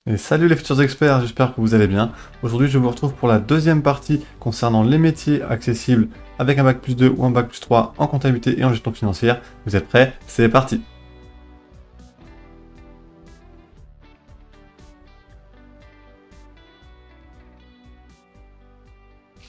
Et salut les futurs experts, j'espère que vous allez bien. Aujourd'hui, je vous retrouve pour la deuxième partie concernant les métiers accessibles avec un bac+2 ou un bac+3 en comptabilité et en gestion financière. Vous êtes prêts? C'est parti!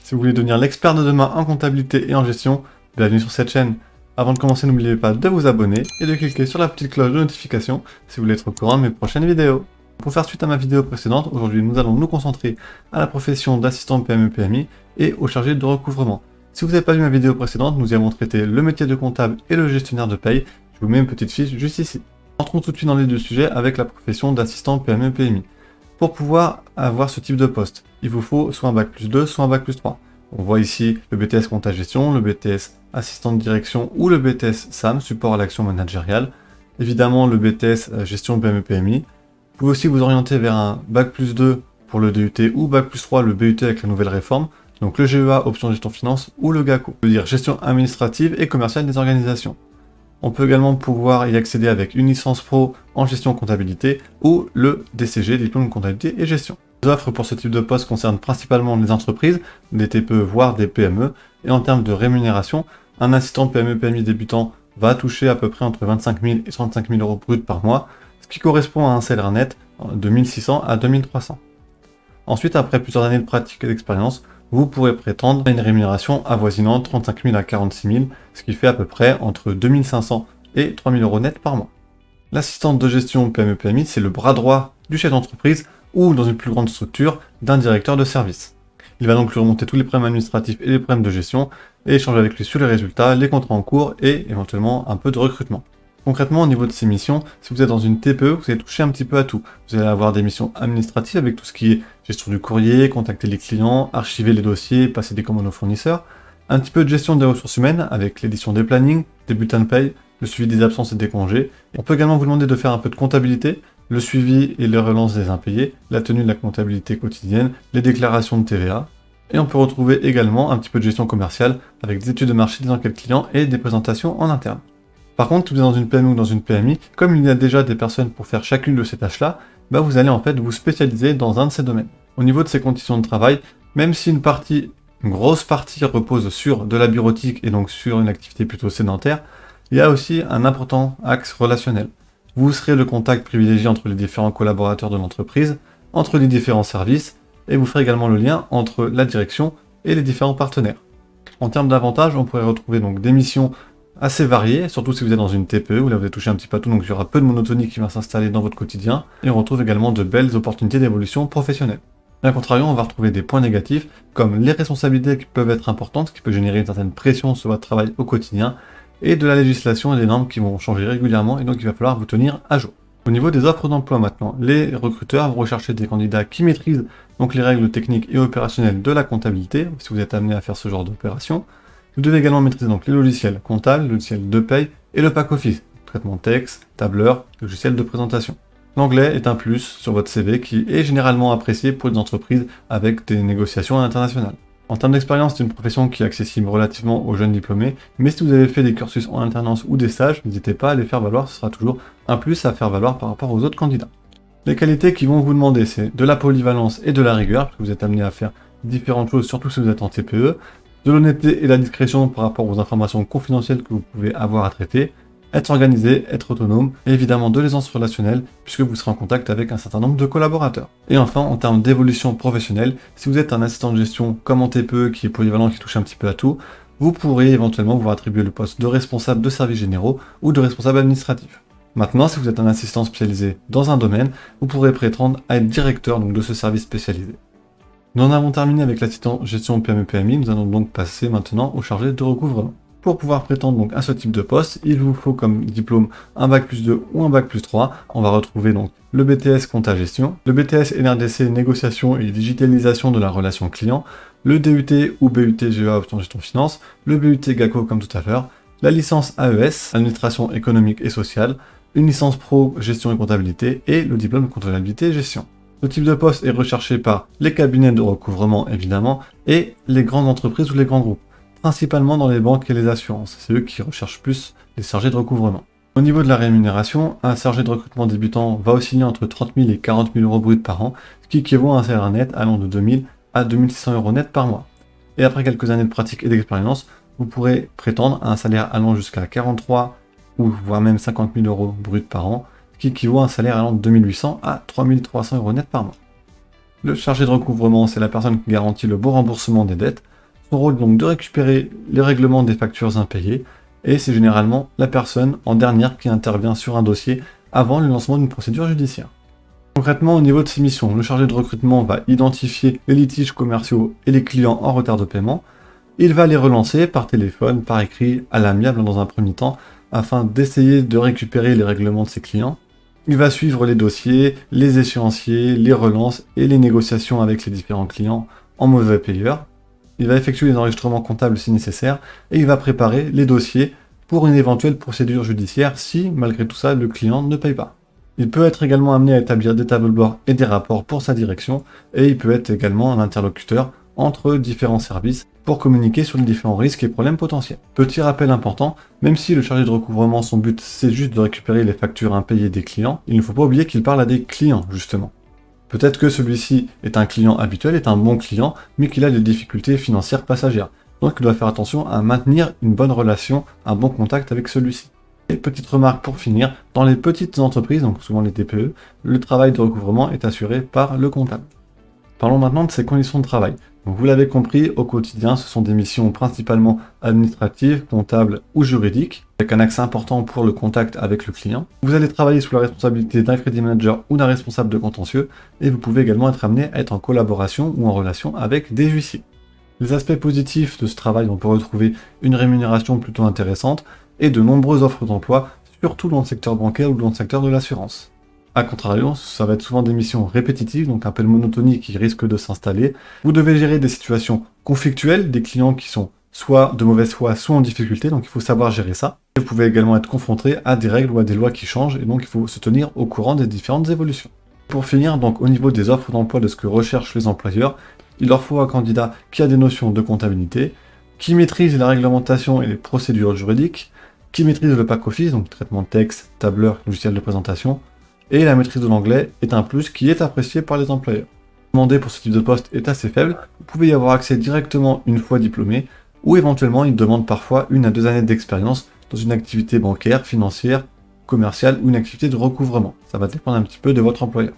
Si vous voulez devenir l'expert de demain en comptabilité et en gestion, bienvenue sur cette chaîne. Avant de commencer, n'oubliez pas de vous abonner et de cliquer sur la petite cloche de notification si vous voulez être au courant de mes prochaines vidéos. Pour faire suite à ma vidéo précédente, aujourd'hui nous allons nous concentrer à la profession d'assistant PME-PMI et au chargé de recouvrement. Si vous n'avez pas vu ma vidéo précédente, nous y avons traité le métier de comptable et le gestionnaire de paye. Je vous mets une petite fiche juste ici. Entrons tout de suite dans les deux sujets avec la profession d'assistant PME-PMI. Pour pouvoir avoir ce type de poste, il vous faut soit un bac+2, soit un bac+3. On voit ici le BTS compta gestion, le BTS assistant de direction ou le BTS SAM, support à l'action managériale. Évidemment le BTS gestion PME-PMI. Vous pouvez aussi vous orienter vers un bac+2 pour le DUT ou bac+3 le BUT avec la nouvelle réforme, donc le GEA option gestion finance ou le GACO, c'est-à-dire gestion administrative et commerciale des organisations. On peut également pouvoir y accéder avec une licence pro en gestion comptabilité ou le DCG, diplôme de comptabilité et gestion. Les offres pour ce type de poste concernent principalement les entreprises, des TPE voire des PME, et en termes de rémunération, un assistant PME-PMI débutant va toucher à peu près entre 25 000 et 35 000 euros bruts par mois, ce qui correspond à un salaire net de 1 600 à 2 300. Ensuite, après plusieurs années de pratique et d'expérience, vous pourrez prétendre à une rémunération avoisinant 35 000 à 46 000, ce qui fait à peu près entre 2 500 et 3 000 euros net par mois. L'assistante de gestion PME-PMI, c'est le bras droit du chef d'entreprise ou, dans une plus grande structure, d'un directeur de service. Il va donc lui remonter tous les problèmes administratifs et les problèmes de gestion et échanger avec lui sur les résultats, les contrats en cours et éventuellement un peu de recrutement. Concrètement, au niveau de ces missions, si vous êtes dans une TPE, vous allez toucher un petit peu à tout. Vous allez avoir des missions administratives avec tout ce qui est gestion du courrier, contacter les clients, archiver les dossiers, passer des commandes aux fournisseurs. Un petit peu de gestion des ressources humaines avec l'édition des plannings, des bulletins de paye, le suivi des absences et des congés. On peut également vous demander de faire un peu de comptabilité, le suivi et les relances des impayés, la tenue de la comptabilité quotidienne, les déclarations de TVA. Et on peut retrouver également un petit peu de gestion commerciale avec des études de marché, des enquêtes clients et des présentations en interne. Par contre, si vous êtes dans une PME ou dans une PMI, comme il y a déjà des personnes pour faire chacune de ces tâches-là, vous allez en fait vous spécialiser dans un de ces domaines. Au niveau de ces conditions de travail, même si une grosse partie repose sur de la bureautique et donc sur une activité plutôt sédentaire, il y a aussi un important axe relationnel. Vous serez le contact privilégié entre les différents collaborateurs de l'entreprise, entre les différents services, et vous ferez également le lien entre la direction et les différents partenaires. En termes d'avantages, on pourrait retrouver donc des missions assez variées, surtout si vous êtes dans une TPE où là vous allez toucher un petit peu à tout, donc il y aura peu de monotonie qui va s'installer dans votre quotidien, et on retrouve également de belles opportunités d'évolution professionnelle. Et à contrario, on va retrouver des points négatifs, comme les responsabilités qui peuvent être importantes, qui peuvent générer une certaine pression sur votre travail au quotidien, et de la législation et des normes qui vont changer régulièrement, et donc il va falloir vous tenir à jour. Au niveau des offres d'emploi maintenant, les recruteurs vont rechercher des candidats qui maîtrisent donc les règles techniques et opérationnelles de la comptabilité, si vous êtes amené à faire ce genre d'opération. Vous devez également maîtriser donc les logiciels comptables, le logiciel de paye et le pack office, traitement texte, tableur, logiciel de présentation. L'anglais est un plus sur votre CV qui est généralement apprécié pour les entreprises avec des négociations internationales. En termes d'expérience, c'est une profession qui est accessible relativement aux jeunes diplômés, mais si vous avez fait des cursus en alternance ou des stages, n'hésitez pas à les faire valoir, ce sera toujours un plus à faire valoir par rapport aux autres candidats. Les qualités qui vont vous demander, c'est de la polyvalence et de la rigueur, parce que vous êtes amené à faire différentes choses, surtout si vous êtes en TPE, de l'honnêteté et la discrétion par rapport aux informations confidentielles que vous pouvez avoir à traiter, être organisé, être autonome, et évidemment de l'aisance relationnelle, puisque vous serez en contact avec un certain nombre de collaborateurs. Et enfin, en termes d'évolution professionnelle, si vous êtes un assistant de gestion comme en TPE qui est polyvalent, qui touche un petit peu à tout, vous pourrez éventuellement vous attribuer le poste de responsable de services généraux ou de responsable administratif. Maintenant, si vous êtes un assistant spécialisé dans un domaine, vous pourrez prétendre à être directeur donc, de ce service spécialisé. Nous en avons terminé avec l'assistant gestion PME-PMI, nous allons donc passer maintenant au chargé de recouvrement. Pour pouvoir prétendre donc à ce type de poste, il vous faut comme diplôme un bac+2 ou un bac+3. On va retrouver donc le BTS compta gestion, le BTS NRDC négociation et digitalisation de la relation client, le DUT ou BUT GEA option gestion finance, le BUT GACO comme tout à l'heure, la licence AES, administration économique et sociale, une licence pro gestion et comptabilité et le diplôme de comptabilité et gestion. Ce type de poste est recherché par les cabinets de recouvrement évidemment et les grandes entreprises ou les grands groupes, principalement dans les banques et les assurances. C'est eux qui recherchent plus les chargés de recouvrement. Au niveau de la rémunération, un chargé de recrutement débutant va osciller entre 30 000 et 40 000 euros bruts par an, ce qui équivaut à un salaire net allant de 2 000 à 2 600 euros net par mois. Et après quelques années de pratique et d'expérience, vous pourrez prétendre à un salaire allant jusqu'à 43 ou voire même 50 000 euros bruts par an, ce qui équivaut à un salaire allant de 2 800 à 3 300 euros net par mois. Le chargé de recouvrement, c'est la personne qui garantit le bon remboursement des dettes. Son rôle est donc de récupérer les règlements des factures impayées, et c'est généralement la personne en dernière qui intervient sur un dossier avant le lancement d'une procédure judiciaire. Concrètement, au niveau de ses missions, le chargé de recrutement va identifier les litiges commerciaux et les clients en retard de paiement. Il va les relancer par téléphone, par écrit, à l'amiable dans un premier temps, afin d'essayer de récupérer les règlements de ses clients. Il va suivre les dossiers, les échéanciers, les relances et les négociations avec les différents clients en mauvais payeurs. Il va effectuer les enregistrements comptables si nécessaire et il va préparer les dossiers pour une éventuelle procédure judiciaire si, malgré tout ça, le client ne paye pas. Il peut être également amené à établir des tableaux de bord et des rapports pour sa direction et il peut être également un interlocuteur entre différents services pour communiquer sur les différents risques et problèmes potentiels. Petit rappel important, même si le chargé de recouvrement, son but c'est juste de récupérer les factures impayées des clients, il ne faut pas oublier qu'il parle à des clients justement. Peut-être que celui-ci est un client habituel, est un bon client, mais qu'il a des difficultés financières passagères. Donc il doit faire attention à maintenir une bonne relation, un bon contact avec celui-ci. Et petite remarque pour finir, dans les petites entreprises, donc souvent les TPE, le travail de recouvrement est assuré par le comptable. Parlons maintenant de ses conditions de travail. Donc vous l'avez compris, au quotidien, ce sont des missions principalement administratives, comptables ou juridiques, avec un axe important pour le contact avec le client. Vous allez travailler sous la responsabilité d'un crédit manager ou d'un responsable de contentieux, et vous pouvez également être amené à être en collaboration ou en relation avec des huissiers. Les aspects positifs de ce travail, on peut retrouver une rémunération plutôt intéressante et de nombreuses offres d'emploi, surtout dans le secteur bancaire ou dans le secteur de l'assurance. A contrario, ça va être souvent des missions répétitives, donc un peu de monotonie qui risque de s'installer. Vous devez gérer des situations conflictuelles, des clients qui sont soit de mauvaise foi, soit en difficulté, donc il faut savoir gérer ça. Et vous pouvez également être confronté à des règles ou à des lois qui changent, et donc il faut se tenir au courant des différentes évolutions. Pour finir, donc au niveau des offres d'emploi de ce que recherchent les employeurs, il leur faut un candidat qui a des notions de comptabilité, qui maîtrise la réglementation et les procédures juridiques, qui maîtrise le pack-office, donc traitement de texte, tableur, logiciel de présentation, et la maîtrise de l'anglais est un plus qui est apprécié par les employeurs. Le demandé pour ce type de poste est assez faible, vous pouvez y avoir accès directement une fois diplômé, ou éventuellement il demande parfois 1 à 2 années d'expérience dans une activité bancaire, financière, commerciale ou une activité de recouvrement. Ça va dépendre un petit peu de votre employeur.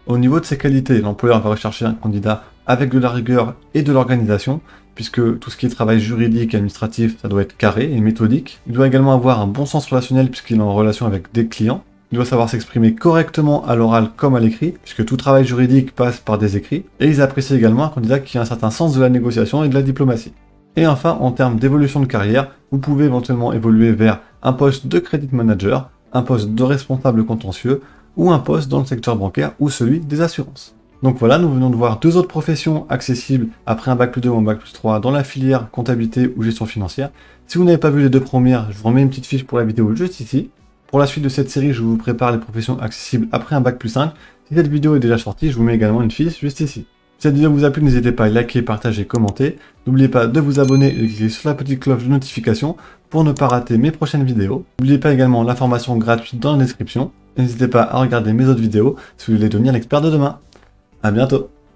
Au niveau de ses qualités, l'employeur va rechercher un candidat avec de la rigueur et de l'organisation, puisque tout ce qui est travail juridique et administratif, ça doit être carré et méthodique. Il doit également avoir un bon sens relationnel puisqu'il est en relation avec des clients. Il doit savoir s'exprimer correctement à l'oral comme à l'écrit, puisque tout travail juridique passe par des écrits. Et ils apprécient également un candidat qui a un certain sens de la négociation et de la diplomatie. Et enfin, en termes d'évolution de carrière, vous pouvez éventuellement évoluer vers un poste de credit manager, un poste de responsable contentieux, ou un poste dans le secteur bancaire ou celui des assurances. Donc voilà, nous venons de voir 2 autres professions accessibles après un Bac+2 ou un Bac+3 dans la filière comptabilité ou gestion financière. Si vous n'avez pas vu les 2 premières, je vous remets une petite fiche pour la vidéo juste ici. Pour la suite de cette série, je vous prépare les professions accessibles après un Bac+5. Si cette vidéo est déjà sortie, je vous mets également une fiche juste ici. Si cette vidéo vous a plu, n'hésitez pas à liker, partager, commenter. N'oubliez pas de vous abonner et de cliquer sur la petite cloche de notification pour ne pas rater mes prochaines vidéos. N'oubliez pas également l'information gratuite dans la description. N'hésitez pas à regarder mes autres vidéos si vous voulez devenir l'expert de demain. À bientôt.